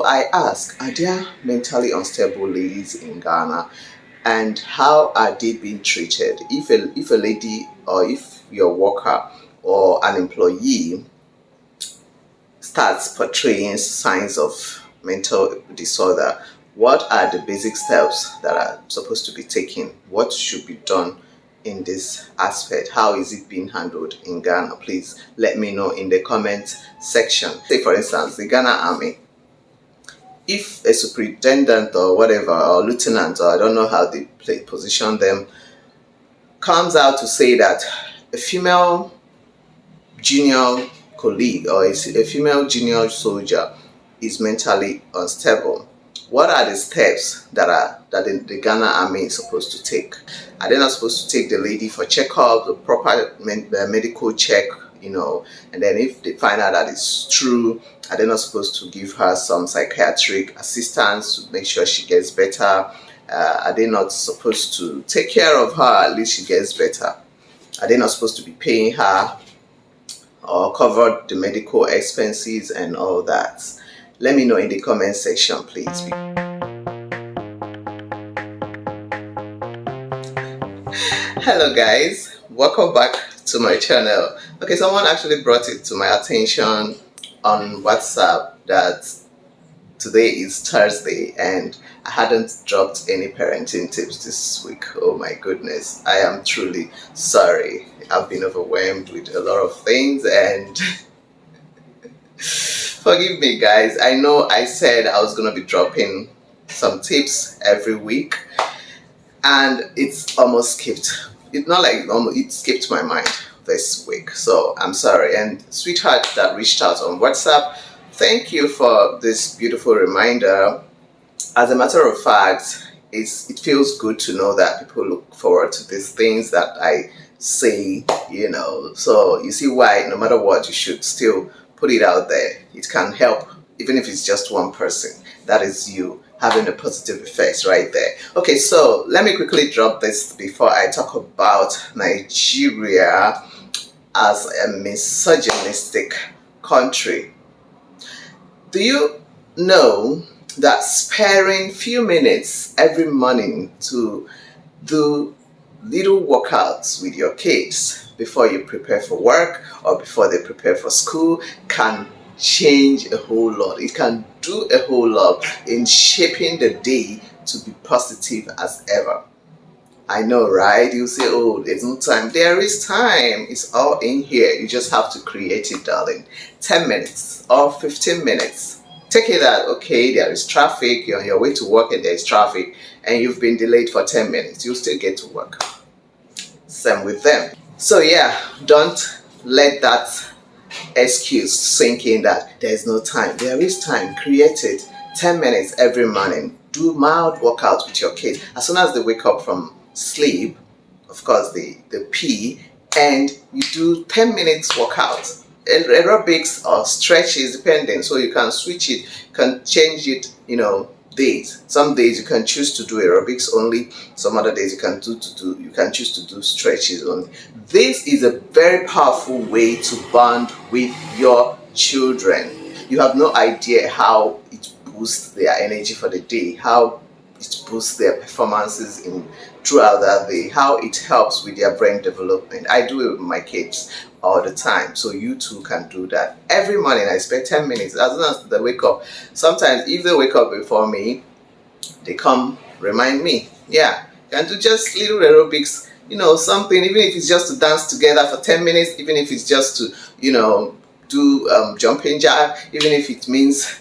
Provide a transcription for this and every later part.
I ask, are there mentally unstable ladies in Ghana, and how are they being treated? If a lady, or if your worker or an employee starts portraying signs of mental disorder, what are the basic steps that are supposed to be taken? What should be done in this aspect? How is it being handled in Ghana? Please let me know in the comment section. Say for instance, the Ghana Army. If a superintendent or whatever, or lieutenant, or I don't know how they position them, comes out to say that a female junior colleague or a female junior soldier is mentally unstable, what are the steps that the Ghana Army is supposed to take? Are they not supposed to take the lady for checkup, the proper medical check, and then if they find out that it's true, are they not supposed to give her some psychiatric assistance to make sure she gets better? Are they not supposed to take care of her, at least she gets better? Are they not supposed to be paying her or cover the medical expenses and all that? Let me know in the comment section, please. Hello guys, welcome back to my channel. Okay, someone actually brought it to my attention on WhatsApp that today is Thursday and I hadn't dropped any parenting tips this week. Oh my goodness, I am truly sorry. I've been overwhelmed with a lot of things and forgive me guys. I know I said I was going to be dropping some tips every week and it's almost skipped. It's not like it skipped my mind this week, so I'm sorry. And sweetheart that reached out on WhatsApp, thank you for this beautiful reminder. As a matter of fact, it feels good to know that people look forward to these things that I say, so you see why no matter what you should still put it out there. It can help, even if it's just one person. That is you having a positive effect right there. Okay, so let me quickly drop this before I talk about Nigeria as a misogynistic country. Do you know that sparing few minutes every morning to do little workouts with your kids before you prepare for work or before they prepare for school can change a whole lot? It can do a whole lot in shaping the day to be positive as ever. I know, right? You say, oh, there's no time. There is time. It's all in here. You just have to create it, darling. 10 minutes or 15 minutes. Take it that, okay, there is traffic. You're on your way to work and there is traffic and you've been delayed for 10 minutes. You'll still get to work. Same with them. So yeah, don't let that excuse sink in that there's no time. There is time. Create it. 10 minutes every morning. Do mild workouts with your kids. As soon as they wake up from sleep, of course they pee, and you do 10 minutes workout. Aerobics or stretches depending, so you can switch it, can change it, days. Some days you can choose to do aerobics only, some other days you can choose to do stretches only. This is a very powerful way to bond with your children. You have no idea how it boosts their energy for the day, how it boosts their performances throughout that day, how it helps with their brain development. I do it with my kids all the time, so you too can do that. Every morning I spend 10 minutes as soon as they wake up. Sometimes if they wake up before me, they come remind me. Yeah, can do just little aerobics, something, even if it's just to dance together for 10 minutes, even if it's just to do jumping jack, even if it means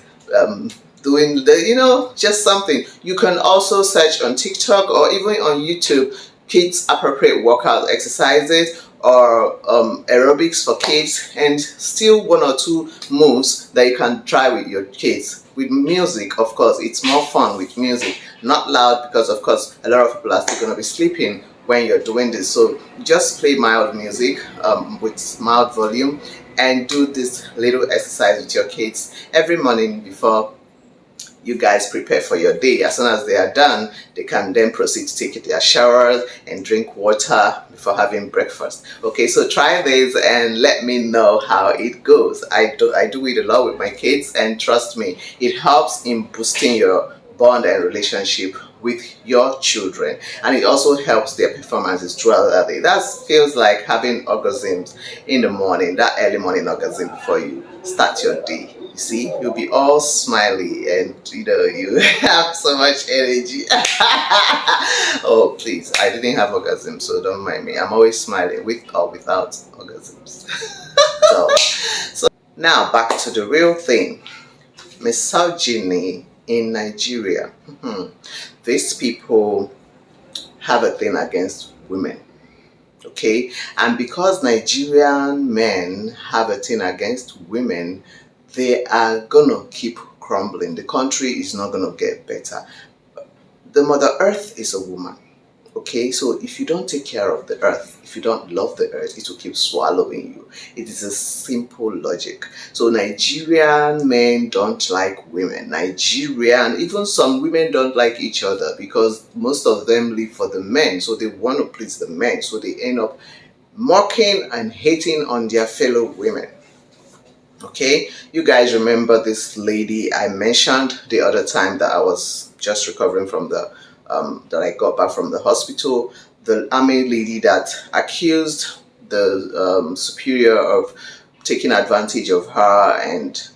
doing the, just something. You can also search on TikTok or even on YouTube kids appropriate workout exercises or aerobics for kids, and still one or two moves that you can try with your kids. With music, of course, it's more fun with music. Not loud, because of course a lot of people are still going to be sleeping when you're doing this. So just play mild music with mild volume and do this little exercise with your kids every morning before you guys prepare for your day. As soon as they are done, they can then proceed to take their showers and drink water before having breakfast. Okay, so try this and let me know how it goes. I do it a lot with my kids, and trust me, it helps in boosting your bond and relationship with your children, and it also helps their performances throughout the day. That feels like having orgasms in the morning, that early morning orgasm before you start your day. You see, you'll be all smiley, and you have so much energy. Oh please, I didn't have orgasm, so don't mind me. I'm always smiling with or without orgasms. So now back to the real thing. Misogyny in Nigeria. These people have a thing against women. Okay, and because Nigerian men have a thing against women, they are gonna keep crumbling. The country is not gonna get better. The Mother Earth is a woman. Okay, so if you don't take care of the earth, if you don't love the earth, it will keep swallowing you. It is a simple logic. So Nigerian men don't like women. Nigerian, even some women don't like each other, because most of them live for the men. So they want to please the men. So they end up mocking and hating on their fellow women. Okay, you guys remember this lady I mentioned the other time that I was just recovering from that I got back from the hospital, the army lady that accused the superior of taking advantage of her and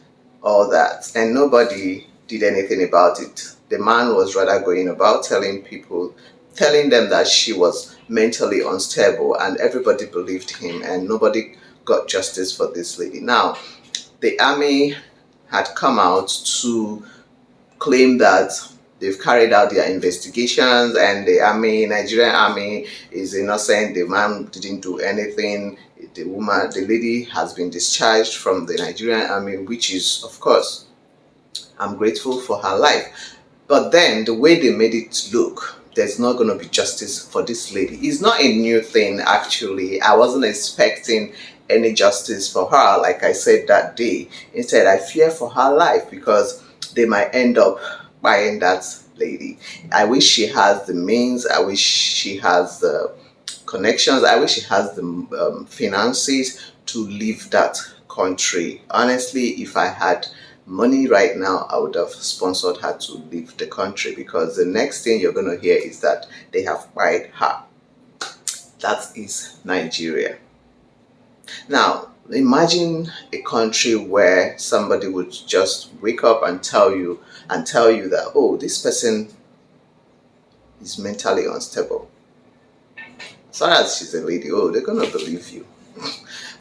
all that, and nobody did anything about it. The man was rather going about telling them that she was mentally unstable, and everybody believed him, and nobody got justice for this lady. Now, the army had come out to claim that they've carried out their investigations, and Nigerian army is innocent. The man didn't do anything. The lady has been discharged from the Nigerian army, which is, of course, I'm grateful for her life. But then the way they made it look, there's not going to be justice for this lady. It's not a new thing, actually. I wasn't expecting any justice for her, like I said that day. Instead, I fear for her life, because they might end up buying that lady. I wish she has the means. I wish she has the connections. I wish she has the finances to leave that country. Honestly, if I had money right now, I would have sponsored her to leave the country, because the next thing you're going to hear is that they have fired her. That is Nigeria. Now, imagine a country where somebody would just wake up and tell you that, oh, this person is mentally unstable. As long as she's a lady, oh, they're gonna believe you.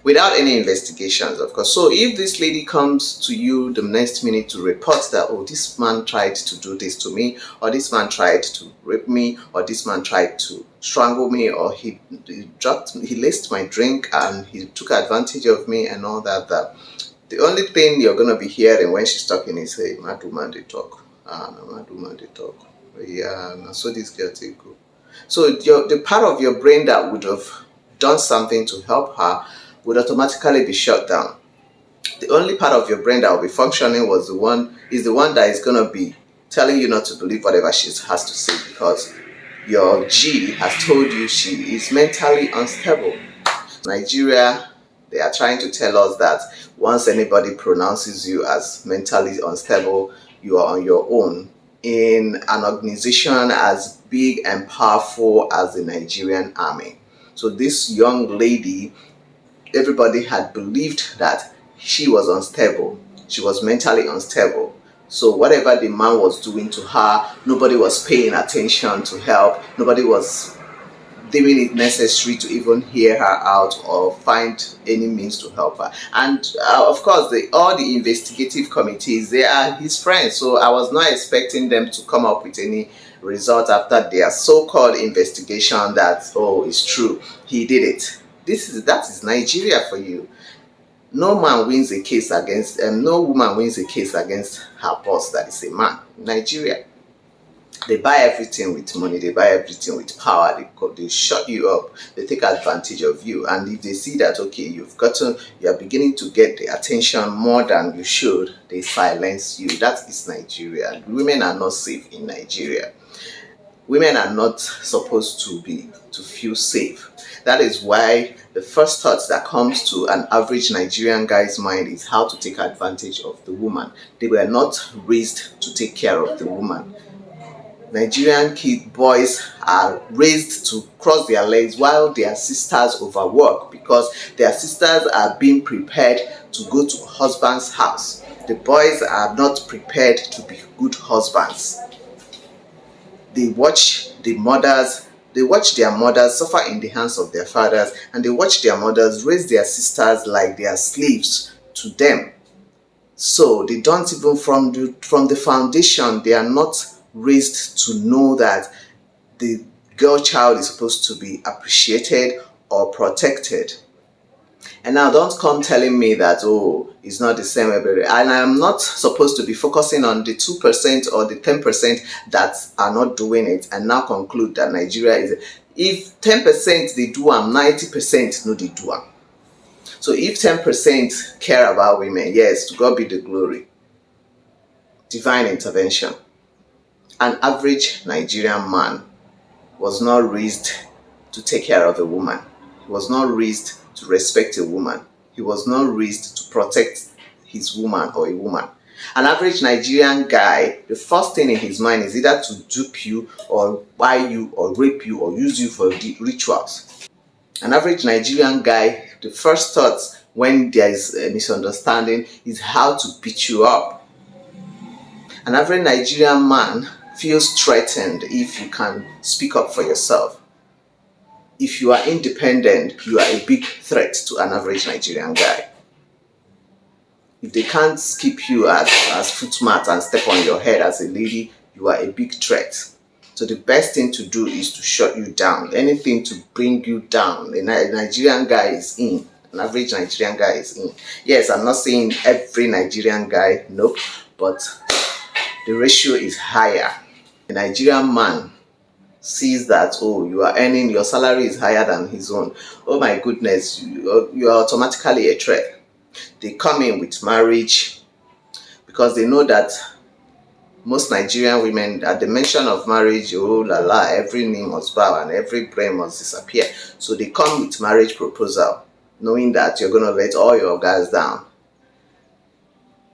Without any investigations, of course. So if this lady comes to you the next minute to report that, oh, this man tried to do this to me, or this man tried to rape me, or this man tried to strangle me, or he laced my drink and he took advantage of me and all that, the only thing you're going to be hearing when she's talking is, hey, mad woman they talk. No, mad woman they talk. Yeah, so this girl take go. So the part of your brain that would have done something to help her would automatically be shut down. The only part of your brain that will be functioning is the one that is going to be telling you not to believe whatever she has to say, because your G has told you she is mentally unstable. Nigeria, they are trying to tell us that once anybody pronounces you as mentally unstable, you are on your own in an organization as big and powerful as the Nigerian army. So this young lady, everybody had believed that she was unstable. She was mentally unstable. So whatever the man was doing to her, nobody was paying attention to help. Nobody was deeming it necessary to even hear her out or find any means to help her. And of course, all the investigative committees, they are his friends. So I was not expecting them to come up with any result after their so-called investigation that, oh, it's true, he did it. That is Nigeria for you. No man wins a case against, no woman wins a case against her boss that is a man. Nigeria. They buy everything with money, they buy everything with power, they shut you up, they take advantage of you. And if they see that, okay, you are beginning to get the attention more than you should, they silence you. That is Nigeria. Women are not safe in Nigeria. Women are not supposed to feel safe. That is why the first thought that comes to an average Nigerian guy's mind is how to take advantage of the woman. They were not raised to take care of the woman. Nigerian boys are raised to cross their legs while their sisters overwork, because their sisters are being prepared to go to husband's house. The boys are not prepared to be good husbands. They watch their mothers suffer in the hands of their fathers, and they watch their mothers raise their sisters like they are slaves to them. So they don't even, from the foundation, they are not raised to know that the girl child is supposed to be appreciated or protected. And now don't come telling me that, oh, it's not the same everywhere. And I'm not supposed to be focusing on the 2% or the 10% that are not doing it and now conclude that Nigeria is, if 10% they do and 90% no they do. So if 10% care about women, yes, to God be the glory. Divine intervention. An average Nigerian man was not raised to take care of a woman. He was not raised to respect a woman. He was not raised to protect his woman or a woman. An average Nigerian guy, the first thing in his mind is either to dupe you or buy you or rape you or use you for rituals. An average Nigerian guy, the first thought when there is a misunderstanding is how to beat you up. An average Nigerian man feels threatened if you can speak up for yourself. If you are independent, you are a big threat to an average Nigerian guy. If they can't keep you as footmat and step on your head as a lady, you are a big threat. So the best thing to do is to shut you down. Anything to bring you down, a Nigerian guy is in. An average Nigerian guy is in. Yes, I'm not saying every Nigerian guy, nope, but the ratio is higher. A Nigerian man sees that, oh, you are earning, your salary is higher than his own. Oh my goodness, you are automatically a threat. They come in with marriage because they know that most Nigerian women, at the mention of marriage, oh la la, every knee must bow and every brain must disappear. So they come with marriage proposal, knowing that you're going to let all your guys down.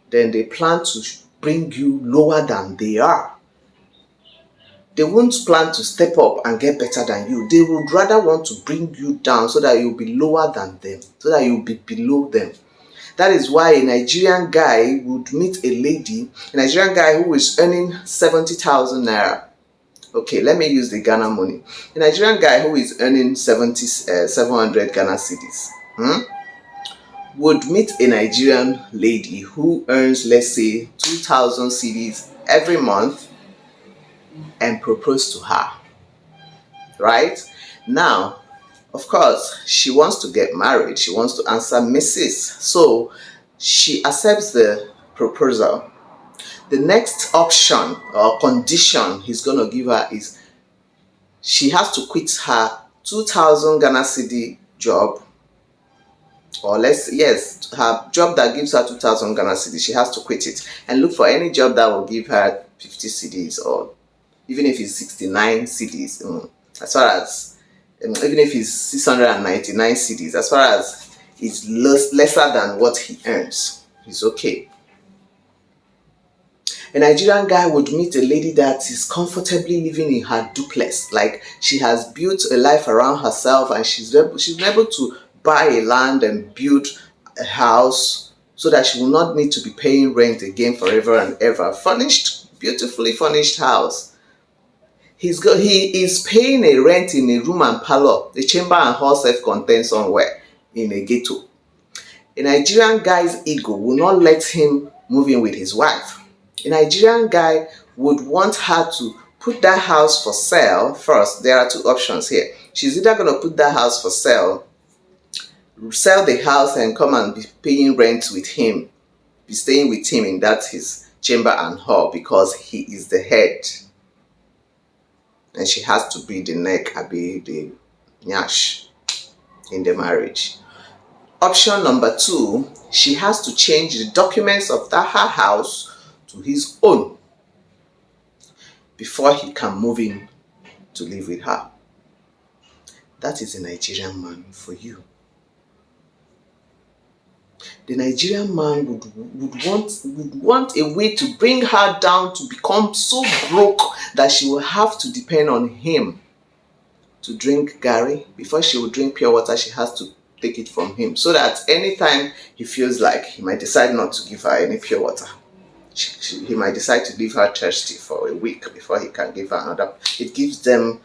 Then they plan to bring you lower than they are. They won't plan to step up and get better than you. They would rather want to bring you down so that you'll be lower than them, so that you'll be below them. That is why a Nigerian guy would meet a lady, a Nigerian guy who is earning 70,000 naira. Okay, let me use the Ghana money. A Nigerian guy who is earning 700 Ghana cedis would meet a Nigerian lady who earns, let's say, 2,000 cedis every month and propose to her. Right? Now, of course, she wants to get married. She wants to answer Mrs. So she accepts the proposal. The next option or condition he's going to give her is she has to quit her 2,000 Ghana cedi job, or her job that gives her 2,000 Ghana cedi. She has to quit it and look for any job that will give her 50 cedis, or even if it's 69 cedis, as far as, even if it's 699 cedis, as far as it's lesser than what he earns, he's okay. A Nigerian guy would meet a lady that is comfortably living in her duplex, like she has built a life around herself and she's been able to buy a land and build a house so that she will not need to be paying rent again forever and ever. Furnished, beautifully furnished house. He is paying a rent in a room and parlor, a chamber and hall self-contained somewhere in a ghetto. A Nigerian guy's ego will not let him move in with his wife. A Nigerian guy would want her to put that house for sale first. There are two options here. She's either going to put that house for sale, sell the house and come and be paying rent with him, be staying with him in that his chamber and hall because he is the head. and she has to be the neck, be the nyash in the marriage. Option number 2, she has to change the documents of that her house to his own before he can move in to live with her. That is a Nigerian man for you. The Nigerian man would want a way to bring her down to become so broke that she will have to depend on him to drink garri. Before she will drink pure water, she has to take it from him, so that anytime he feels like he might decide not to give her any pure water, he might decide to leave her thirsty for a week before he can give her another. It gives them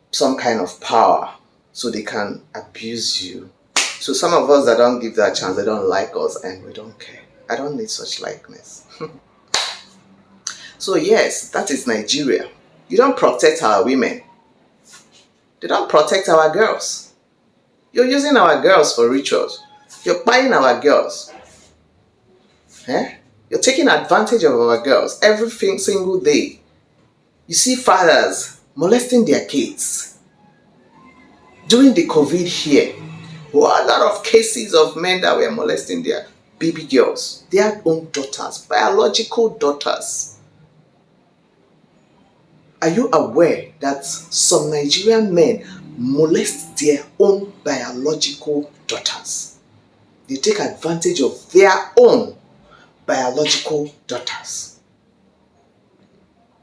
some kind of power so they can abuse you. So some of us that don't give that chance, they don't like us and we don't care. I don't need such likeness. So yes, that is Nigeria. You don't protect our women. They don't protect our girls. You're using our girls for rituals. You're buying our girls. You're taking advantage of our girls every single day. You see fathers molesting their kids. During the COVID here, a lot of cases of men that were molesting their baby girls, their own daughters, biological daughters. Are you aware that some Nigerian men molest their own biological daughters? They take advantage of their own biological daughters.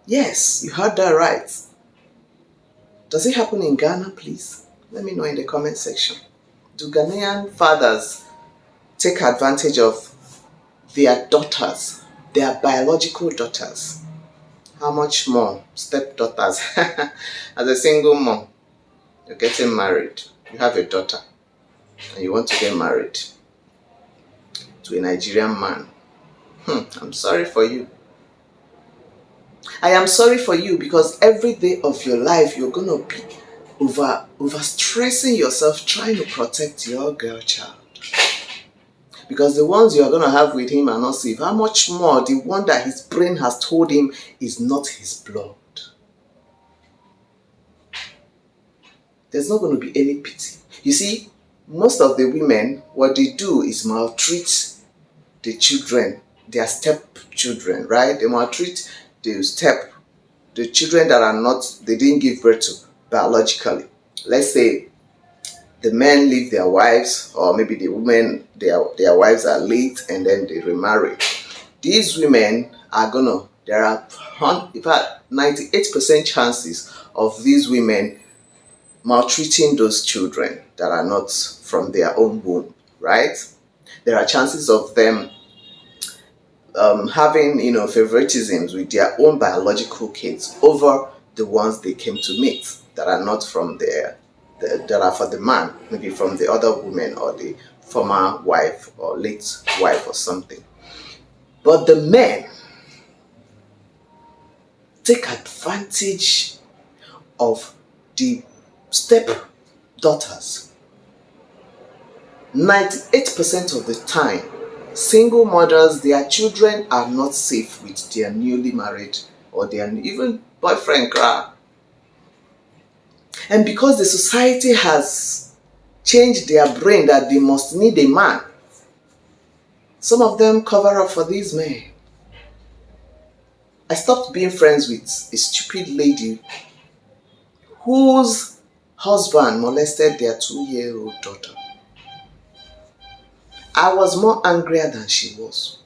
Yes, you heard that right. Does it happen in Ghana, please? Let me know in the comment section. Do Ghanaian fathers take advantage of their daughters, their biological daughters? How much more stepdaughters? As a single mom, you're getting married, you have a daughter, and you want to get married to a Nigerian man. I'm sorry for you. I am sorry for you, because every day of your life you're going to be over stressing yourself trying to protect your girl child. Because the ones you are going to have with him are not safe. How much more the one that his brain has told him is not his blood? There's not going to be any pity. You see, most of the women, what they do is maltreat the children, their stepchildren, right? They maltreat the children that are not, they didn't give birth to biologically. Let's say the men leave their wives, or maybe the women, their wives are late and then they remarry. These women are there are 98% chances of these women maltreating those children that are not from their own womb, right? There are chances of them having, favoritisms with their own biological kids over the ones they came to meet that are not from that are for the man, maybe from the other woman or the former wife or late wife or something. But the men take advantage of the stepdaughters. 98% of the time, single mothers, their children are not safe with their newly married or their even boyfriend. And because the society has changed their brain that they must need a man, some of them cover up for these men. I stopped being friends with a stupid lady whose husband molested their 2-year-old daughter. I was more angrier than she was.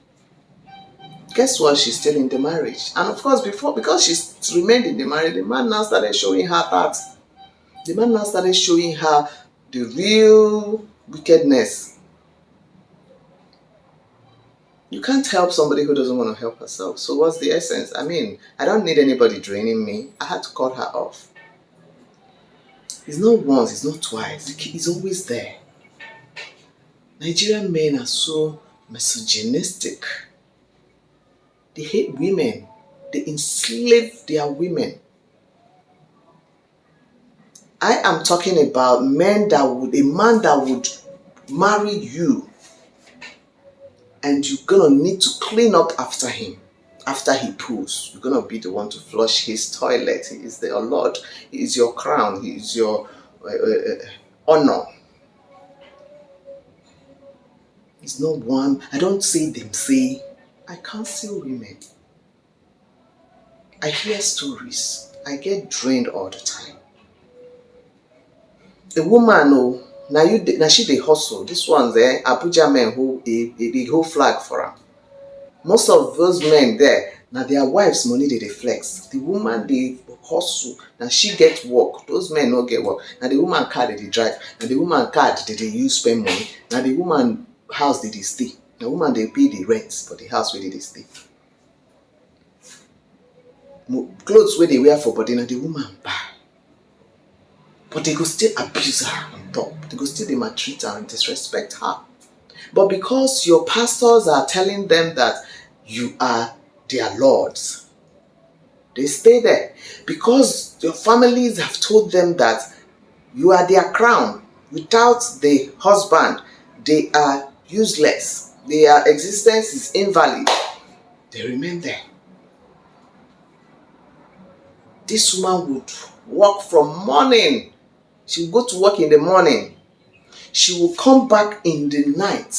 Guess what? She's still in the marriage. And of course, because she's remained in the marriage, the man now started showing her that. The man now started showing her the real wickedness. You can't help somebody who doesn't want to help herself. So what's the essence? I mean, I don't need anybody draining me. I had to cut her off. It's not once, it's not twice. It's always there. Nigerian men are so misogynistic. They hate women. They enslave their women. I am talking about a man that would marry you and you're gonna need to clean up after him. after he poos, you're going to be the one to flush his toilet. He is the Lord. He is your crown. He is your honor. It's not one. I don't see them say, I counsel women. I hear stories. I get drained all the time. A woman, oh, now she they hustle. This one's there, Abuja men who the whole flag for her. Most of those men there, now their wives' money they flex. The woman they hustle, now she get work. Those men not get work. Now the woman car they drive. Now the woman card they use spend money. Now the woman house they stay. The woman they pay the rent for the house where they stay. Clothes where they wear for body, now the woman buy. But they go still abuse her on top. They go still they maltreat her and disrespect her. But because your pastors are telling them that you are their lords, they stay there. Because your families have told them that you are their crown. Without the husband, they are useless. Their existence is invalid. They remain there. This woman would work from morning. She will go to work in the morning. She will come back in the night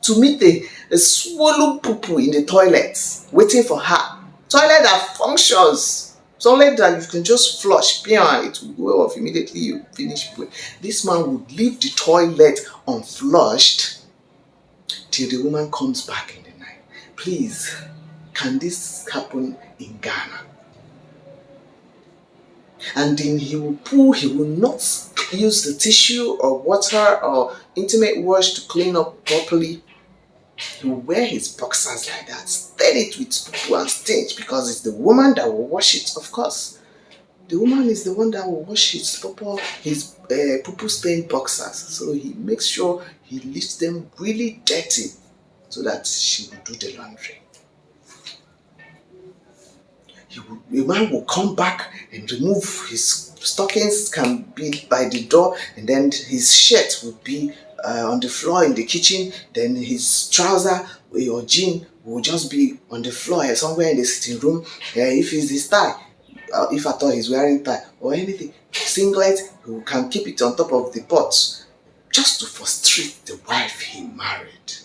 to meet a swollen poo-poo in the toilet waiting for her. Toilet that functions. Toilet that you can just flush. It will go off immediately you finish. This man would leave the toilet unflushed till the woman comes back in the night. Please, can this happen in Ghana? And then he will poo, he will not use the tissue or water or intimate wash to clean up properly. He will wear his boxers like that, stain it with poo and stench, because it's the woman that will wash it, of course. The woman is the one that will wash his poo stained boxers. So he makes sure he leaves them really dirty so that she will do the laundry. The man will come back and remove his stockings, can be by the door, and then his shirt will be on the floor in the kitchen. Then his trouser or jean will just be on the floor somewhere in the sitting room. If it's his tie, if at all he's wearing tie or anything, singlet, he can keep it on top of the pot, just to frustrate the wife he married,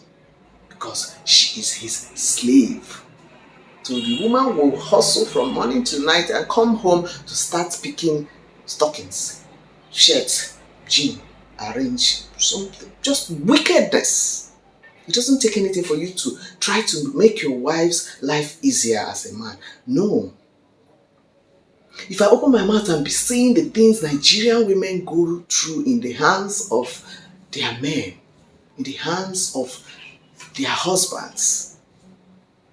because she is his slave. So the woman will hustle from morning to night and come home to start picking stockings, shirts, jean, arrange something. Just wickedness. It doesn't take anything for you to try to make your wife's life easier as a man. No. If I open my mouth and be saying the things Nigerian women go through in the hands of their men, in the hands of their husbands,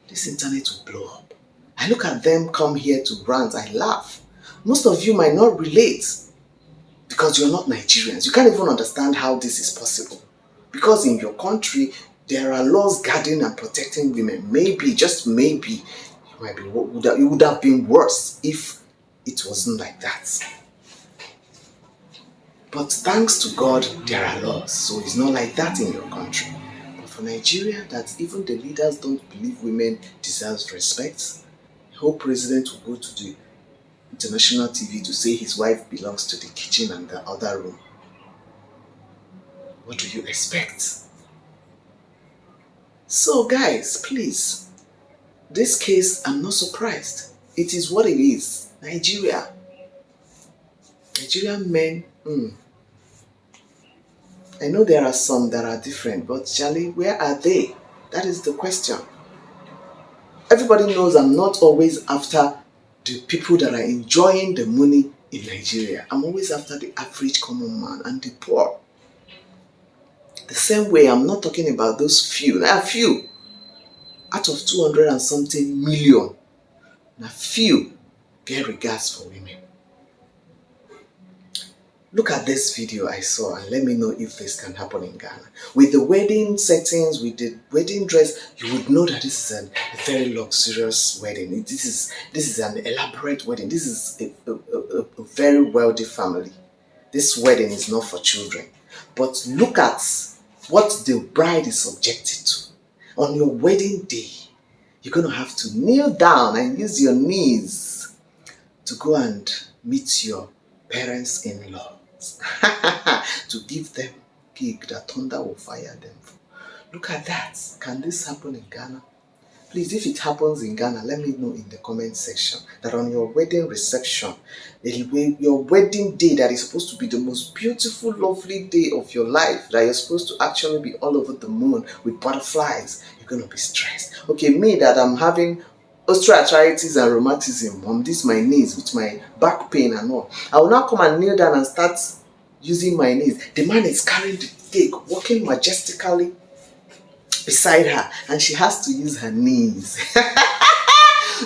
this internet will blow up. I look at them come here to rant, I laugh. Most of you might not relate because you're not Nigerians. You can't even understand how this is possible. Because in your country, there are laws guarding and protecting women. Maybe, just maybe, it would have been worse if it wasn't like that. But thanks to God, there are laws. So it's not like that in your country. For Nigeria, that even the leaders don't believe women deserve respect. The whole president will go to the international TV to say his wife belongs to the kitchen and the other room. What do you expect? So guys, please, this case, I'm not surprised. It is what it is. Nigeria. Nigerian men, I know there are some that are different, but Charlie, where are they? That is the question. Everybody knows I'm not always after the people that are enjoying the money in Nigeria. I'm always after the average common man and the poor. The same way, I'm not talking about those few. Now, a few out of 200 and something million. Now, few get regards for women. Look at this video I saw and let me know if this can happen in Ghana. With the wedding settings, with the wedding dress, you would know that this is a very luxurious wedding. This is an elaborate wedding. This is a very wealthy family. This wedding is not for children. But look at what the bride is subjected to. On your wedding day, you're going to have to kneel down and use your knees to go and meet your parents-in-laws to give them cake that thunder will fire them. Look at that. Can this happen in Ghana? Please, if it happens in Ghana, let me know in the comment section that on your wedding reception, your wedding day that is supposed to be the most beautiful, lovely day of your life, that you're supposed to actually be all over the moon with butterflies, you're going to be stressed. Okay, me that I'm having osteoarthritis and rheumatism on this my knees with my back pain and all, I will now come and kneel down and start using my knees. The man is carrying the cake, walking majestically beside her, and she has to use her knees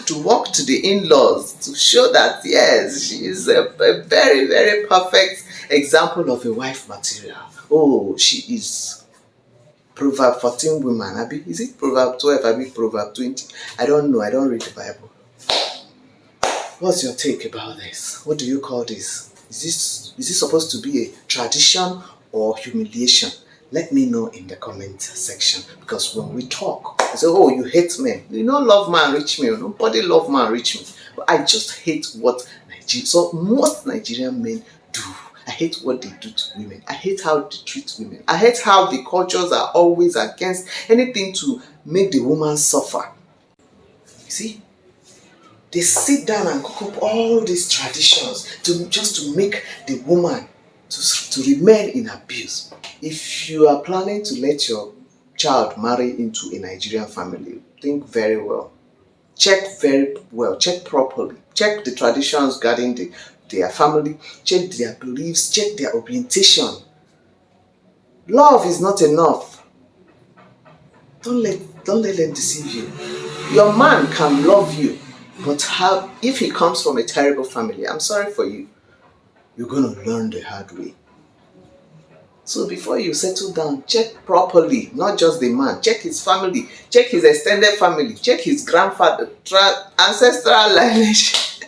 to walk to the in-laws to show that yes, she is a very, very perfect example of a wife material. Oh, she is Proverb 14 woman. Abi, is it Proverb 12? Abi, Proverb 20? I don't know. I don't read the Bible. What's your take about this? What do you call this? Is this supposed to be a tradition or humiliation? Let me know in the comment section, because when we talk, I say, oh, you hate men. You don't love man reach me. Nobody love man reach me. But I just hate what so most Nigerian men do. I hate what they do to women. I hate how they treat women. I hate how the cultures are always against anything to make the woman suffer. You see? They sit down and cook up all these traditions just to make the woman to remain in abuse. If you are planning to let your child marry into a Nigerian family, think very well. Check very well. Check properly. Check the traditions regarding their family. Check their beliefs. Check their orientation. Love is not enough. Don't let them deceive you. Your man can love you, but if he comes from a terrible family, I'm sorry for you. You're going to learn the hard way. So before you settle down, check properly, not just the man. Check his family, check his extended family, check his grandfather, ancestral lineage.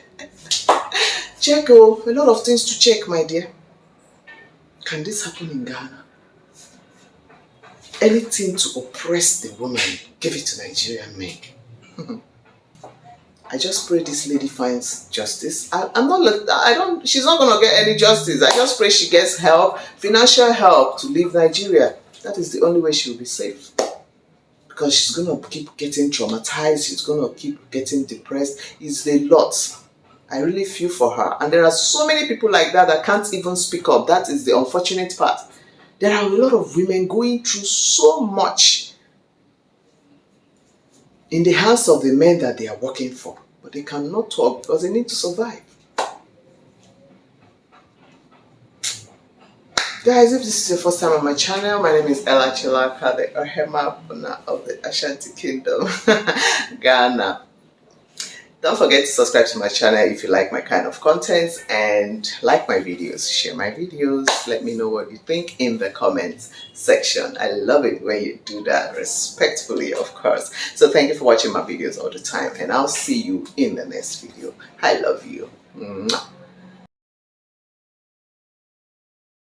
Check a lot of things to check, my dear. Can this happen in Ghana? Anything to oppress the woman, give it to Nigerian men. I just pray this lady finds justice. She's not going to get any justice. I just pray she gets help, financial help to leave Nigeria. That is the only way she will be safe. Because she's going to keep getting traumatized. She's going to keep getting depressed. It's a lot. I really feel for her. And there are so many people like that can't even speak up. That is the unfortunate part. There are a lot of women going through so much in the hands of the men that they are working for, but they cannot talk because they need to survive. Guys, if this is your first time on my channel, my name is Ella Chilaka, the Ohema of the Ashanti Kingdom, Ghana. Don't forget to subscribe to my channel if you like my kind of content, and like my videos, share my videos, let me know what you think in the comments section. I love it when you do that, respectfully, of course. So thank you for watching my videos all the time, and I'll see you in the next video. I love you. Mwah.